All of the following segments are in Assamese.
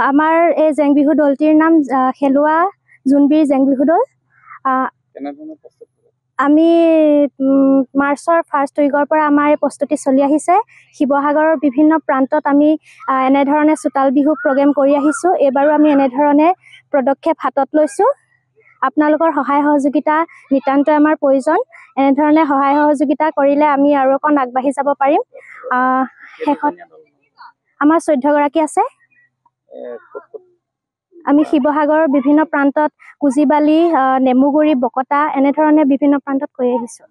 আমাৰ এই জেং বিহু দলটিৰ নাম খেলুৱা জোনবিৰি জেং বিহু দল। আমি মাৰ্চৰ ফাৰ্ষ্ট উইকৰ পৰা আমাৰ এই প্ৰস্তুতি চলি আহিছে। শিৱসাগৰৰ বিভিন্ন প্ৰান্তত আমি এনেধৰণে চোতাল বিহু প্ৰগ্ৰেম কৰি আহিছোঁ। এইবাৰো আমি এনেধৰণে পদক্ষেপ হাতত লৈছোঁ। আপোনালোকৰ সহায় সহযোগিতা নিতান্তই আমাৰ প্ৰয়োজন। এনেধৰণে সহায় সহযোগিতা কৰিলে আমি আৰু অকণ আগবাঢ়ি যাব পাৰিম। শেষত আমাৰ 14 গৰাকী আছে। আমি শিৱসাগৰৰ বিভিন্ন প্ৰান্তত কুজিবালি, নেমুগুৰি, বকতা এনেধৰণে বিভিন্ন প্ৰান্তত কৰি আহিছোঁ।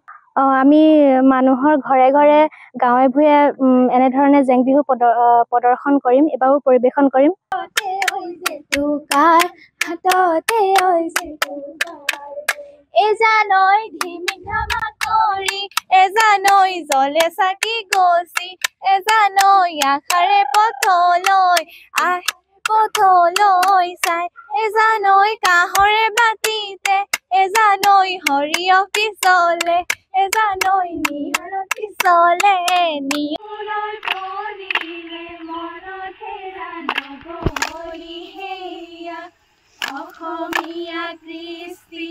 আমি মানুহৰ ঘৰে ঘৰে গাঁৱে ভূঞে এনেধৰণে জেং বিহু প্ৰদৰ্শন কৰিম, এবাৰো পৰিৱেশন কৰিম। এজানৈ ধিমি ধামা কৰি, এজানৈ জলে চাকি গছি, এজানৈ আশাৰে পথলৈ চাই, এজানৈ কাঁহৰে বাতিতে, এজানৈ সৰিয়হ পিছলে, এজানৈ নিয়ৰ পিছলে, নিয়ৰৰ পৰিলে মনত হেৰা নগৰী হেয়া, অসমীয়া কৃষ্টি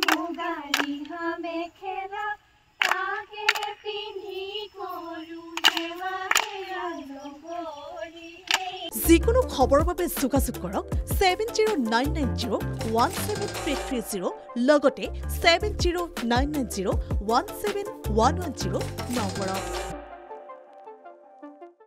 মুগা ৰিহা মেখেলা, তাকে পিন্ধি কৰো সেৱা হেৰা নগৰী। যিকোনো খবৰৰ বাবে যোগাযোগ কৰক 7099017330 লগতে 7099017110 নম্বৰত।